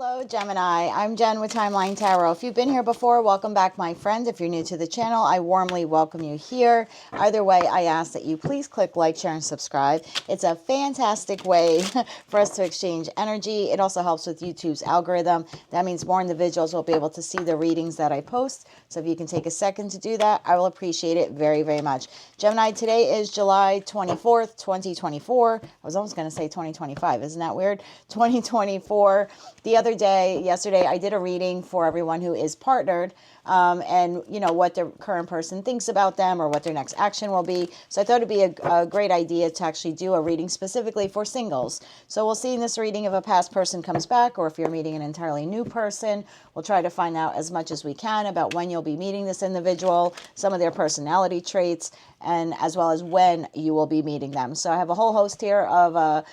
Hello Gemini, I'm Jen with Timeline Tarot. If you've been here before, welcome back my friend. If you're new to the channel, I warmly welcome you here. Either way, I ask that you please click like, share, and subscribe. It's a fantastic way for us to exchange energy. It also helps with YouTube's algorithm. That means more individuals will be able to see the readings that I post. So if you can take a second to do that, I will appreciate it very, very much. Gemini, today is July 24th, 2024. I was almost going to say 2025. Isn't that weird? 2024. The other day, yesterday, I did a reading for everyone who is partnered and, you know, what their current person thinks about them or what their next action will be. So I thought it'd be a great idea to actually do a reading specifically for singles. So we'll see in this reading if a past person comes back or if you're meeting an entirely new person. We'll try to find out as much as we can about when you'll be meeting this individual, some of their personality traits, and as well as when you will be meeting them. So I have a whole host here of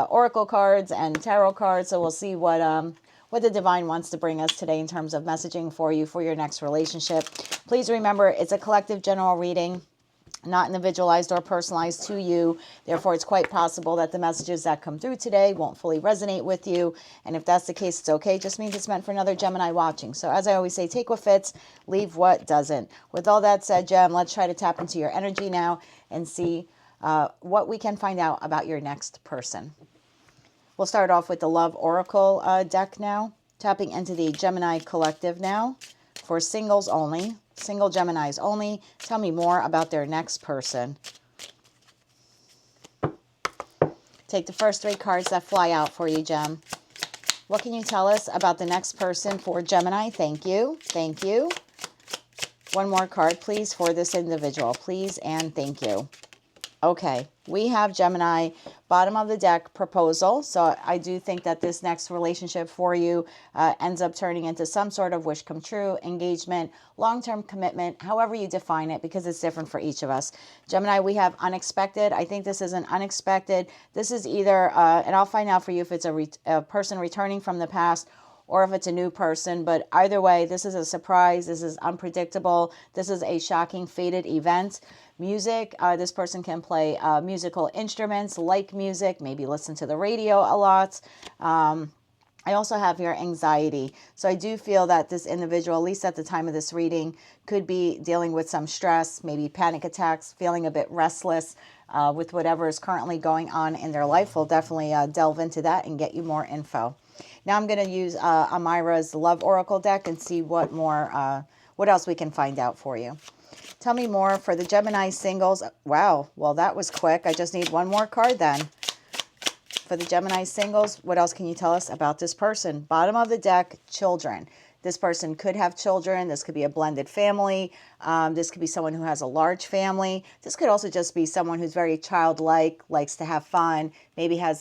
oracle cards and tarot cards. So we'll see what the divine wants to bring us today in terms of messaging for you for your next relationship. Please remember, it's a collective general reading, not individualized or personalized to you. Therefore, it's quite possible that the messages that come through today won't fully resonate with you. And if that's the case, it's okay. It just means it's meant for another Gemini watching. So as I always say, take what fits, leave what doesn't. With all that said, Gem, let's try to tap into your energy now and see what we can find out about your next person. We'll start off with the Love Oracle deck now. Tapping into the Gemini Collective now for singles only. Single Geminis only. Tell me more about their next person. Take the first three cards that fly out for you, Gem. What can you tell us about the next person for Gemini? Thank you. Thank you. One more card, please, for this individual. Please and thank you. Okay, we have Gemini, bottom of the deck, proposal. So I do think that this next relationship for you ends up turning into some sort of wish come true, engagement, long-term commitment, however you define it, because it's different for each of us. Gemini, we have unexpected. I think this is an unexpected. This is either, and I'll find out for you if it's a person returning from the past or if it's a new person, but either way, this is a surprise. This is unpredictable. This is a shocking, fated event. Music, this person can play musical instruments, like music, maybe listen to the radio a lot. I also have here anxiety. So I do feel that this individual, at least at the time of this reading, could be dealing with some stress, maybe panic attacks, feeling a bit restless with whatever is currently going on in their life. We'll definitely delve into that and get you more info. Now I'm going to use Amira's Love Oracle deck and see what else we can find out for you. Tell me more for the Gemini singles. Wow, well, that was quick. I just need one more card then. For the Gemini singles, what else can you tell us about this person? Bottom of the deck, children. This person could have children. This could be a blended family. This could be someone who has a large family. This could also just be someone who's very childlike, likes to have fun, maybe has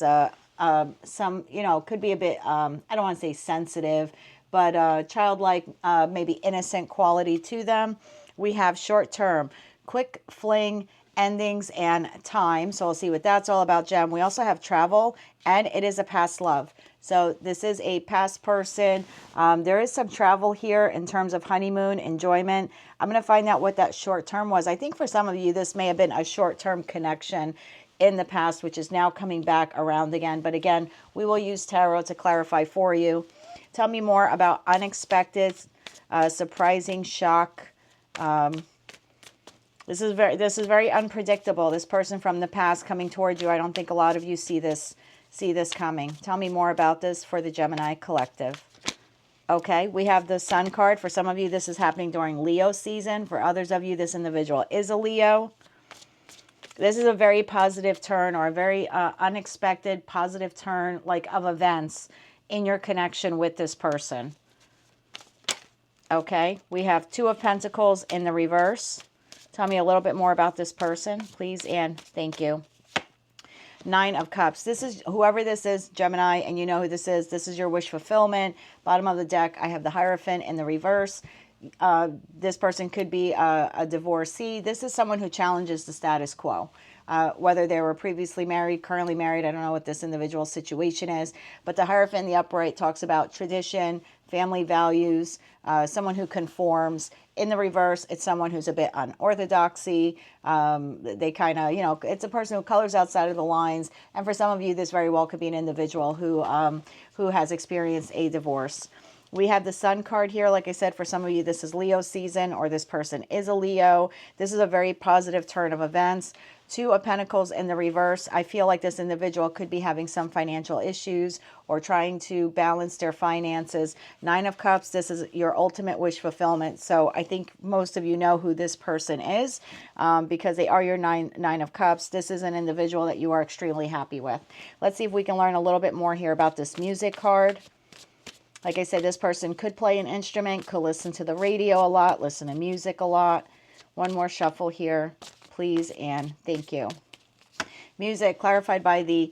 some, you know, could be a bit, I don't want to say sensitive, but childlike, maybe innocent quality to them. We have short term, quick fling, endings, and time. So we'll see what that's all about, Gem. We also have travel, and it is a past love. So this is a past person. There is some travel here in terms of honeymoon, enjoyment. I'm going to find out what that short term was. I think for some of you, this may have been a short term connection in the past, which is now coming back around again. But again, we will use tarot to clarify for you. Tell me more about unexpected, surprising, shock. This is very unpredictable. This person from the past coming towards you. I don't think a lot of you see this coming. Tell me more about this for the Gemini collective. Okay, we have the Sun card. For some of you, this is happening during Leo season. For others of you, this individual is a Leo. This is a very positive turn, or a very unexpected positive turn, like of events in your connection with this person. Okay, we have Two of Pentacles in the reverse. Tell me a little bit more about this person, please, and thank you. Nine of Cups. This is, whoever this is, Gemini, and you know who this is. This is your wish fulfillment. Bottom of the deck, I have the Hierophant in the reverse. This person could be a divorcee. This is someone who challenges the status quo. whether they were previously married, currently married. I don't know what this individual's situation is, but the Hierophant in the upright talks about tradition, family values, someone who conforms. In the reverse, it's someone who's a bit unorthodoxy. They kind of, it's a person who colors outside of the lines. And for some of you, this very well could be an individual who has experienced a divorce. We have the Sun card here. Like I said, for some of you, this is Leo season, or this person is a Leo. This is a very positive turn of events. Two of Pentacles in the reverse. I feel like this individual could be having some financial issues or trying to balance their finances. Nine of Cups, this is your ultimate wish fulfillment. So I think most of you know who this person is because they are your nine of Cups. This is an individual that you are extremely happy with. Let's see if we can learn a little bit more here about this Music card. Like I said, this person could play an instrument, could listen to the radio a lot, listen to music a lot. One more shuffle here, please, and thank you. Music, clarified by the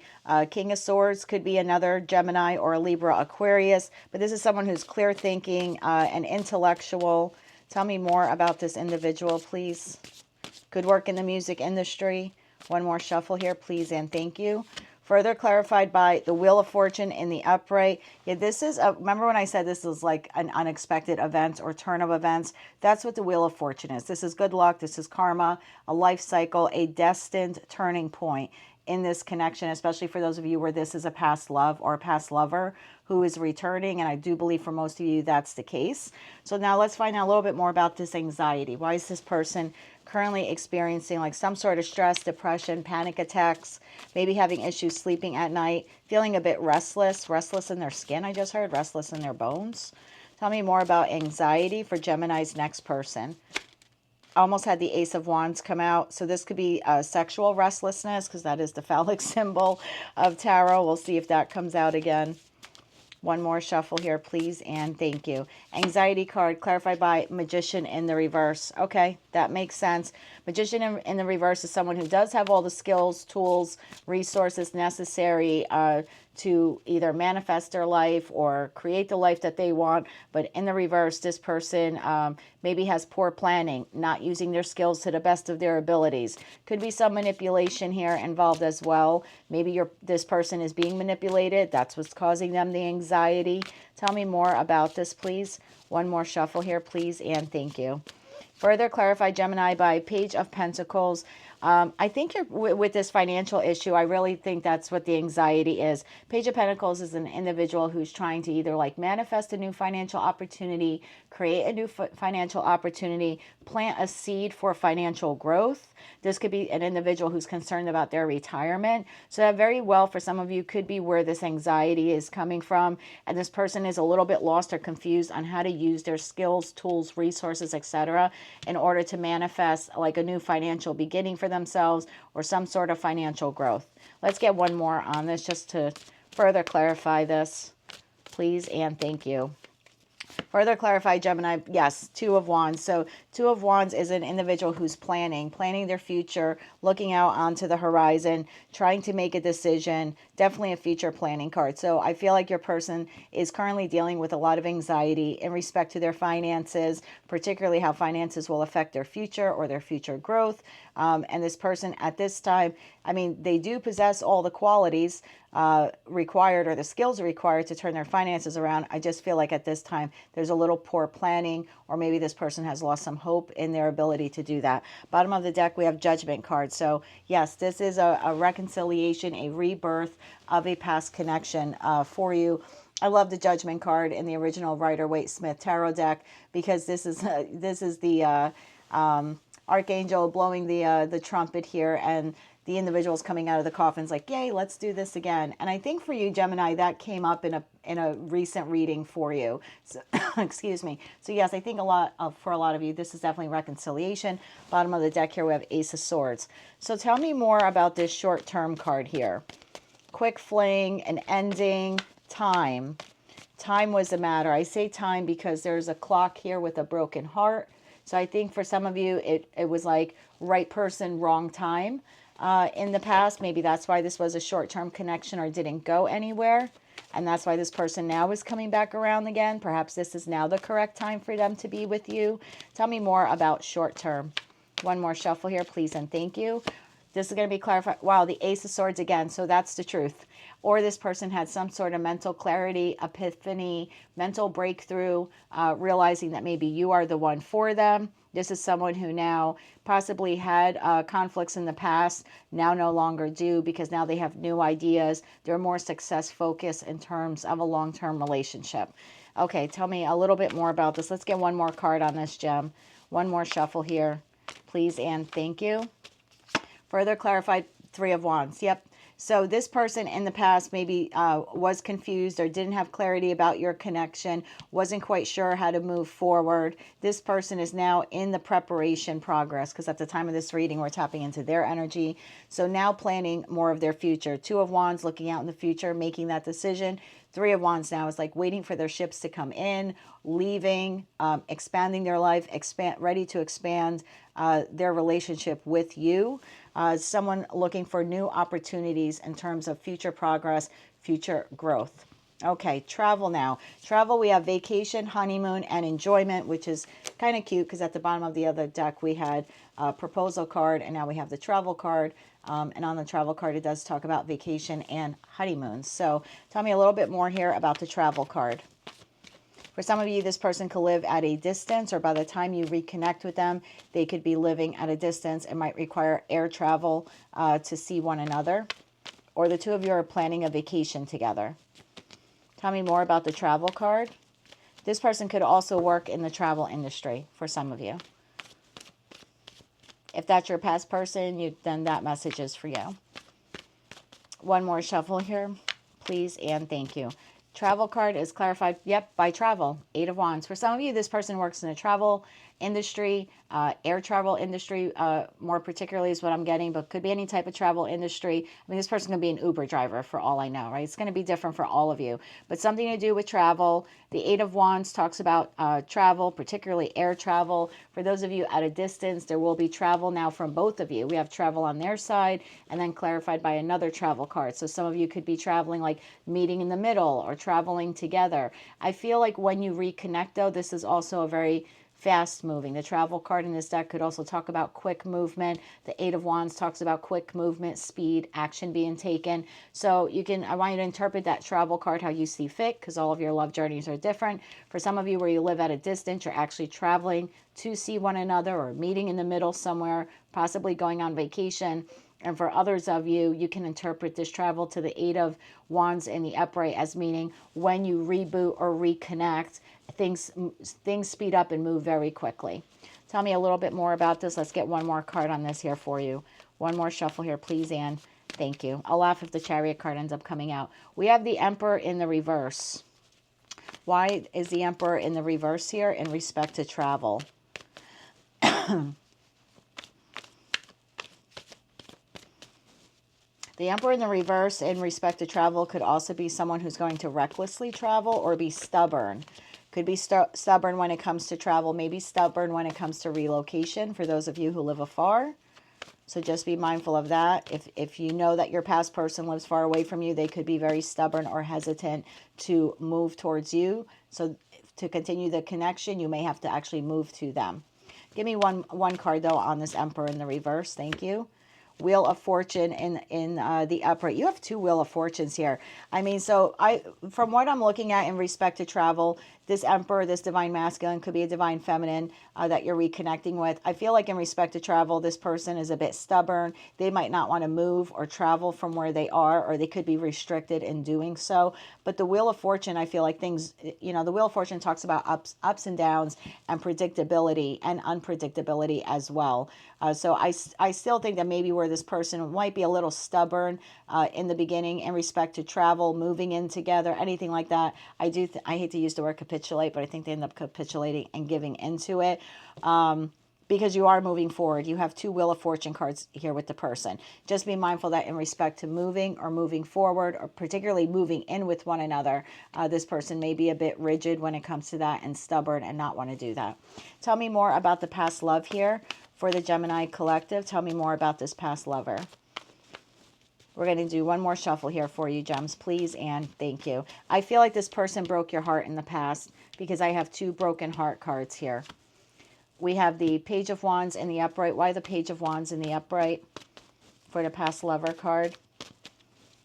King of Swords, could be another Gemini or a Libra Aquarius, but this is someone who's clear thinking and intellectual. Tell me more about this individual, please. Could work in the music industry. One more shuffle here, please, and thank you. Further clarified by the Wheel of Fortune in the upright. Yeah, this is, remember when I said this is like an unexpected event or turn of events? That's what the Wheel of Fortune is. This is good luck. This is karma, a life cycle, a destined turning point in this connection, especially for those of you where this is a past love or a past lover who is returning. And I do believe for most of you that's the case. So now let's find out a little bit more about this anxiety. Why is this person currently experiencing like some sort of stress, depression, panic attacks, maybe having issues sleeping at night, feeling a bit restless in their skin? I just heard restless in their bones. Tell me more about anxiety for Gemini's next person. Almost had the Ace of Wands come out. So this could be sexual restlessness because that is the phallic symbol of tarot. We'll see if that comes out again. One more shuffle here, please, and thank you. Anxiety card clarified by Magician in the reverse. Okay, that makes sense. Magician in the reverse is someone who does have all the skills, tools, resources necessary to either manifest their life or create the life that they want. But in the reverse, this person maybe has poor planning, not using their skills to the best of their abilities. Could be some manipulation here involved as well. Maybe this person is being manipulated. That's what's causing them the anxiety. Tell me more about this, please. One more shuffle here, please, and thank you. Further clarify, Gemini, by Page of Pentacles. I think you're with this financial issue. I really think that's what the anxiety is. Page of Pentacles is an individual who's trying to either like manifest a new financial opportunity, create a new financial opportunity, plant a seed for financial growth. This could be an individual who's concerned about their retirement. So that very well for some of you could be where this anxiety is coming from. And this person is a little bit lost or confused on how to use their skills, tools, resources, etc. in order to manifest like a new financial beginning for themselves or some sort of financial growth. Let's get one more on this just to further clarify this, please, and thank you. Further clarify, Gemini, yes, Two of Wands. So Two of Wands is an individual who's planning their future, looking out onto the horizon, trying to make a decision, definitely a future planning card. So I feel like your person is currently dealing with a lot of anxiety in respect to their finances, particularly how finances will affect their future or their future growth. And this person at this time, I mean, they do possess all the qualities required or the skills required to turn their finances around. I just feel like at this time there's a little poor planning, or maybe this person has lost some hope in their ability to do that. Bottom of the deck, we have Judgment card. So yes, this is a reconciliation, a rebirth of a past connection for you. I love the Judgment card in the original Rider-Waite-Smith tarot deck because this is the Archangel blowing the trumpet here, and the individual's coming out of the coffins like, yay, let's do this again. And I think for you, Gemini, that came up in a recent reading for you. So, excuse me. So yes, I think for a lot of you, this is definitely reconciliation. Bottom of the deck here, we have Ace of Swords. So tell me more about this short-term card here. Quick fling, an ending, time. Time was the matter. I say time because there's a clock here with a broken heart. So I think for some of you, it was like right person, wrong time. In the past, maybe that's why this was a short-term connection or didn't go anywhere. And that's why this person now is coming back around again. Perhaps this is now the correct time for them to be with you. Tell me more about short-term. One more shuffle here, please, and thank you. This is going to be clarified. Wow, the Ace of Swords again. So that's the truth. Or this person had some sort of mental clarity, epiphany, mental breakthrough, realizing that maybe you are the one for them. This is someone who now possibly had conflicts in the past, now no longer do, because now they have new ideas. They're more success focused in terms of a long-term relationship. Okay, tell me a little bit more about this. Let's get one more card on this gem. One more shuffle here, please, and thank you. Further clarified, Three of Wands. Yep. So this person in the past maybe was confused or didn't have clarity about your connection, wasn't quite sure how to move forward. This person is now in the preparation progress, because at the time of this reading, we're tapping into their energy. So now planning more of their future. Two of Wands, looking out in the future, making that decision. Three of Wands now is like waiting for their ships to come in, leaving, expanding their life, ready to expand their relationship with you. Someone looking for new opportunities in terms of future progress, future growth. Okay, travel now. Travel, we have vacation, honeymoon, and enjoyment, which is kind of cute because at the bottom of the other deck we had a proposal card, and now we have the travel card. And on the travel card, it does talk about vacation and honeymoons. So tell me a little bit more here about the travel card. For some of you, this person could live at a distance, or by the time you reconnect with them, they could be living at a distance. It might require air travel to see one another. Or the two of you are planning a vacation together. Tell me more about the travel card. This person could also work in the travel industry for some of you. If that's your past person, then that message is for you. One more shuffle here, please, and thank you. Travel card is clarified, yep, by travel. Eight of Wands. For some of you, this person works in the travel industry, air travel industry, more particularly is what I'm getting, but could be any type of travel industry. I mean, this person can be an Uber driver for all I know, right? It's going to be different for all of you, but something to do with travel. The Eight of Wands talks about travel, particularly air travel. For those of you at a distance, there will be travel now from both of you. We have travel on their side and then clarified by another travel card. So some of you could be traveling, like meeting in the middle or traveling together. I feel like when you reconnect, though, this is also a very fast moving. The travel card in this deck could also talk about quick movement. The Eight of Wands talks about quick movement, speed, action being taken. So I want you to interpret that travel card how you see fit, because all of your love journeys are different. For some of you where you live at a distance, you're actually traveling to see one another or meeting in the middle somewhere, possibly going on vacation. And for others of you, you can interpret this travel to the Eight of Wands in the upright as meaning when you reboot or reconnect, things speed up and move very quickly. Tell me a little bit more about this. Let's get one more card on this here for you. One more shuffle here, please, and thank you. I'll laugh if the Chariot card ends up coming out. We have the Emperor in the reverse. Why is the Emperor in the reverse here in respect to travel? The Emperor in the reverse in respect to travel could also be someone who's going to recklessly travel or be stubborn. Could be stubborn when it comes to travel, maybe stubborn when it comes to relocation for those of you who live afar. So just be mindful of that. If you know that your past person lives far away from you, they could be very stubborn or hesitant to move towards you. So to continue the connection, you may have to actually move to them. Give me one card, though, on this Emperor in the reverse. Thank you. Wheel of Fortune in the upright. You have two Wheel of Fortunes here. I mean, so from what I'm looking at in respect to travel, this Emperor, this divine masculine, could be a divine feminine that you're reconnecting with. I feel like in respect to travel, this person is a bit stubborn. They might not want to move or travel from where they are, or they could be restricted in doing so. But the Wheel of Fortune, I feel like things, the Wheel of Fortune talks about ups and downs and predictability and unpredictability as well. So I still think that maybe where this person might be a little stubborn in the beginning in respect to travel, moving in together, anything like that. I hate to use the word capitulate, but I think they end up capitulating and giving into it because you are moving forward. You have two Wheel of Fortune cards here with the person. Just be mindful that in respect to moving or moving forward, or particularly moving in with one another, this person may be a bit rigid when it comes to that and stubborn and not want to do that. Tell me more about the past love here. For the Gemini collective, tell me more about this past lover. We're going to do one more shuffle here for you, gems, please, and thank you. I feel like this person broke your heart in the past because I have two broken heart cards here. We have the Page of Wands in the upright. Why the Page of Wands in the upright? for the past lover card.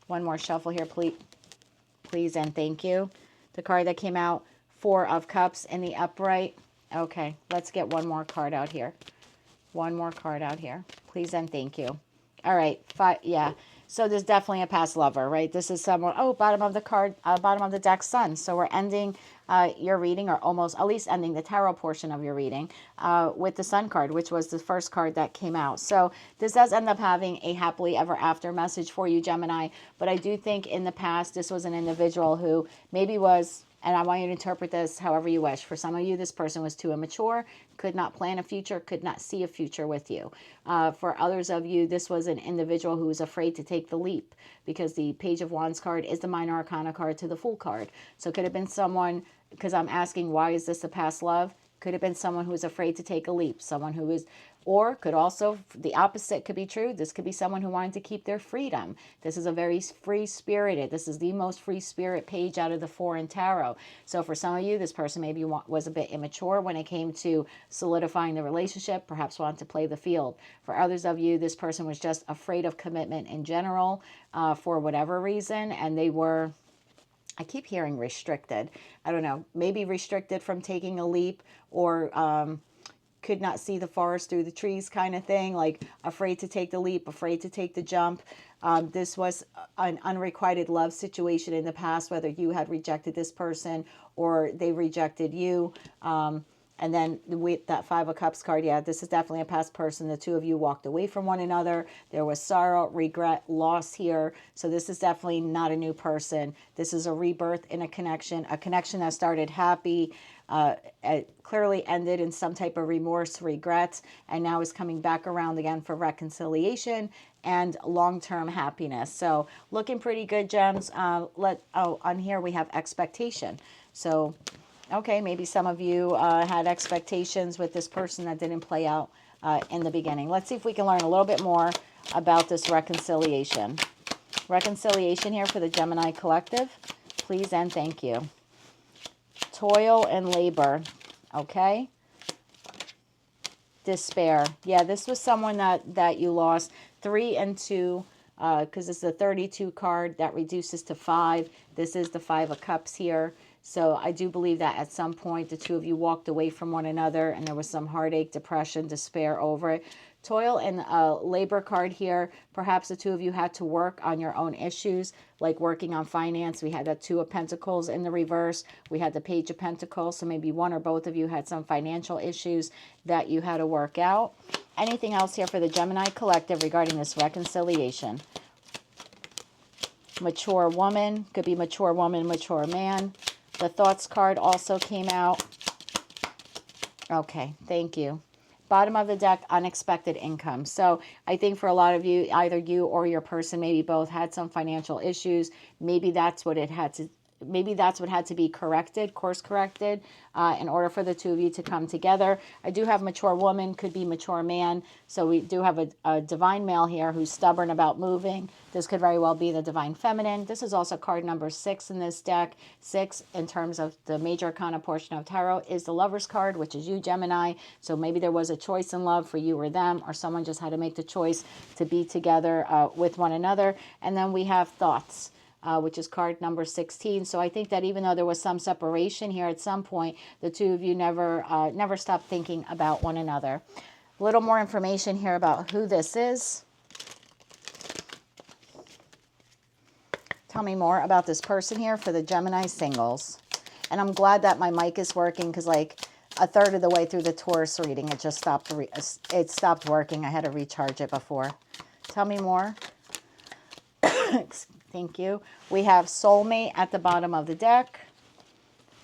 One more shuffle here, please and thank you. The card that came out, Four of Cups in the upright. Okay, let's get one more card out here. One more card out here. Please and thank you. All right, yeah. So there's definitely a past lover, right? This is someone, oh, bottom of the card, bottom of the deck, Sun. So we're ending your reading, or almost, at least ending the tarot portion of your reading with the Sun card, which was the first card that came out. So this does end up having a happily ever after message for you, Gemini. But I do think in the past, this was an individual who maybe was, and I want you to interpret this however you wish. For some of you, this person was too immature, could not plan a future, could not see a future with you. For others of you, this was an individual who was afraid to take the leap, because the Page of Wands card is the minor arcana card to the Fool card. So it could have been someone, because I'm asking, why is this a past love? Could have been someone who was afraid to take a leap, someone who is, or could also, the opposite could be true. This could be someone who wanted to keep their freedom. This is a very free-spirited, this is the most free spirit page out of the four in tarot. So for some of you, this person maybe was a bit immature when it came to solidifying the relationship, perhaps wanted to play the field. For others of you, this person was just afraid of commitment in general for whatever reason, and they were, I keep hearing restricted. I don't know, maybe restricted from taking a leap, or could not see the forest through the trees kind of thing, like afraid to take the leap, afraid to take the jump. This was an unrequited love situation in the past, whether you had rejected this person or they rejected you. And then with that Five of Cups card, yeah, this is definitely a past person. The two of you walked away from one another. There was sorrow, regret, loss here. So this is definitely not a new person. This is a rebirth in a connection that started happy, it clearly ended in some type of remorse, regret, and now is coming back around again for reconciliation and long-term happiness. So looking pretty good, gems. On here we have expectation. So okay, maybe some of you had expectations with this person that didn't play out in the beginning. Let's see if we can learn a little bit more about this reconciliation. Reconciliation here for the Gemini collective. Please and thank you. Toil and labor. Okay. Despair. Yeah, this was someone that you lost. 3 and 2. Because it's a 32 card that reduces to 5. This is the 5 of Cups here. So I do believe that at some point the two of you walked away from one another and there was some heartache, depression, despair over it. Toil and labor card here. Perhaps the two of you had to work on your own issues, like working on finance. We had that 2 of Pentacles in the reverse. We had the Page of Pentacles. So maybe one or both of you had some financial issues that you had to work out. Anything else here for the Gemini collective regarding this reconciliation? Mature woman. Could be mature woman, mature man. The Thoughts card also came out. Okay, thank you. Bottom of the deck, unexpected income. So I think for a lot of you, either you or your person, maybe both, had some financial issues. Maybe that's what it had to, maybe that's what had to be corrected, course corrected, in order for the two of you to come together. I do have mature woman, could be mature man. So we do have a divine male here who's stubborn about moving. This could very well be the divine feminine. This is also card number 6 in this deck. 6, in terms of the major arcana portion of tarot, is the Lover's card, which is you, Gemini. So maybe there was a choice in love for you or them, or someone just had to make the choice to be together with one another. And then we have Thoughts, which is card number 16. So I think that even though there was some separation here at some point, the two of you never stopped thinking about one another. A little more information here about who this is. Tell me more about this person here for the Gemini singles. And I'm glad that my mic is working, because like a third of the way through the Taurus reading, it just stopped. It stopped working. I had to recharge it before. Tell me more. Thank you. We have soulmate at the bottom of the deck.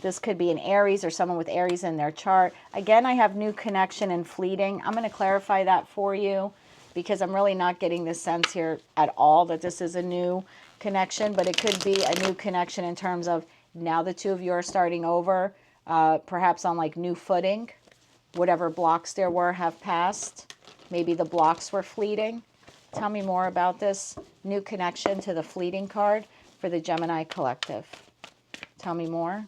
This could be an Aries or someone with Aries in their chart. Again, I have new connection and fleeting. I'm going to clarify that for you, because I'm really not getting the sense here at all that this is a new connection, but it could be a new connection in terms of now the two of you are starting over, perhaps on like new footing. Whatever blocks there were have passed. Maybe the blocks were fleeting. Tell me more about this new connection to the fleeting card for the Gemini collective. Tell me more.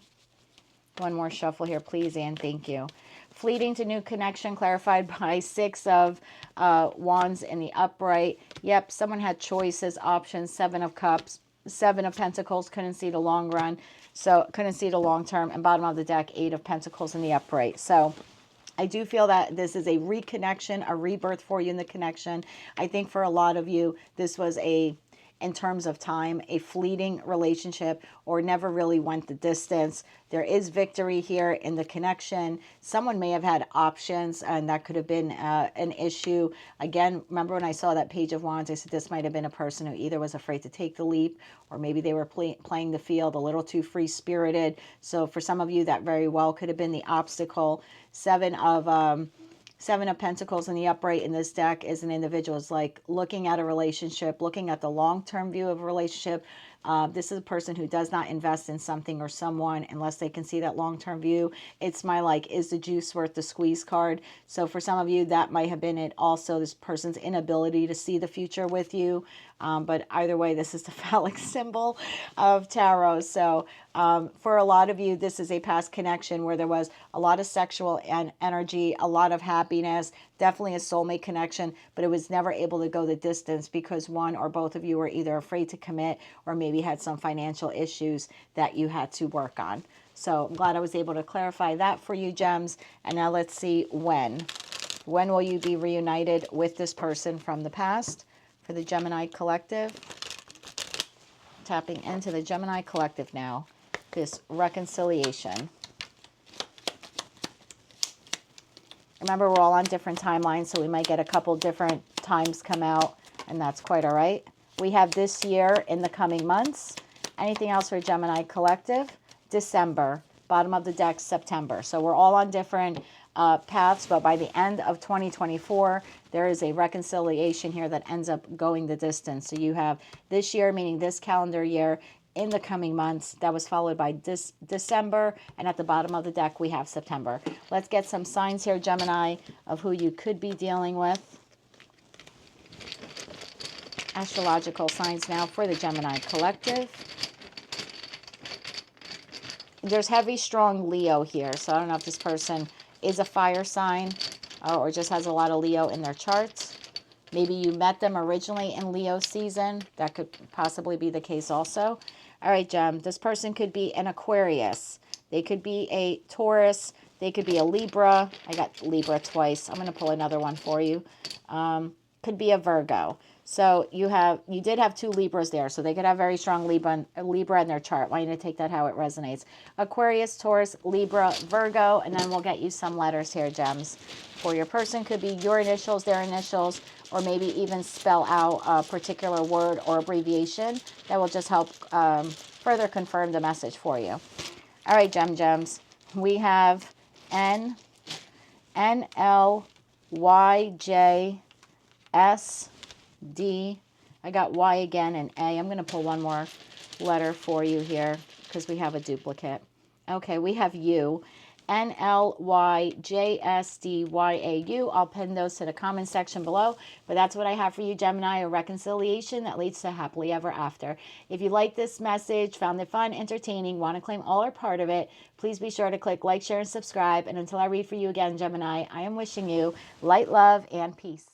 One more shuffle here, please, and thank you. Fleeting to new connection, clarified by Six of Wands in the upright. Yep, someone had choices, options, Seven of Cups, Seven of Pentacles, couldn't see the long run, so couldn't see the long term, and bottom of the deck, Eight of Pentacles in the upright. So I do feel that this is a reconnection, a rebirth for you in the connection. I think for a lot of you, this was in terms of time, a fleeting relationship or never really went the distance. There is victory here in the connection. Someone may have had options, and that could have been an issue. Again, remember when I saw that Page of Wands, I said this might have been a person who either was afraid to take the leap, or maybe they were playing the field a little too free-spirited. So for some of you, that very well could have been the obstacle. Seven of Pentacles in the upright in this deck is an individual is like looking at a relationship, looking at the long-term view of a relationship. This is a person who does not invest in something or someone unless they can see that long-term view. It's my like, is the juice worth the squeeze card? So for some of you, that might have been it also, this person's inability to see the future with you. But either way, this is the phallic symbol of tarot. So for a lot of you, this is a past connection where there was a lot of sexual energy, a lot of happiness, definitely a soulmate connection, but it was never able to go the distance because one or both of you were either afraid to commit or maybe had some financial issues that you had to work on. So I'm glad I was able to clarify that for you, gems. And now let's see when. When will you be reunited with this person from the past? For the Gemini collective, tapping into the Gemini collective now, this reconciliation. Remember, we're all on different timelines, so we might get a couple different times come out, and that's quite all right. We have this year in the coming months. Anything else for Gemini collective? December. Bottom of the deck, September. So we're all on different paths, but by the end of 2024, there is a reconciliation here that ends up going the distance. So you have this year, meaning this calendar year, in the coming months. That was followed by December, and at the bottom of the deck, we have September. Let's get some signs here, Gemini, of who you could be dealing with. Astrological signs now for the Gemini collective. There's heavy, strong Leo here, so I don't know if this person is a fire sign or just has a lot of Leo in their charts. Maybe you met them originally in Leo season. That could possibly be the case also. All right, Gem, this person could be an Aquarius. They could be a Taurus. They could be a Libra. I got Libra twice. I'm going to pull another one for you. Could be a Virgo. So you did have two Libras there, so they could have very strong Libra in their chart. I want you to take that how it resonates. Aquarius, Taurus, Libra, Virgo, and then we'll get you some letters here, gems. For your person, could be your initials, their initials, or maybe even spell out a particular word or abbreviation that will just help further confirm the message for you. All right, gems. We have N, L, Y, J, S, D. I got Y again and A. I'm going to pull one more letter for you here because we have a duplicate. Okay, we have U. N, L, Y, J, S, D, Y, A, U. I'll pin those to the comment section below. But that's what I have for you, Gemini, a reconciliation that leads to happily ever after. If you like this message, found it fun, entertaining, want to claim all or part of it, please be sure to click like, share, and subscribe. And until I read for you again, Gemini, I am wishing you light, love, and peace.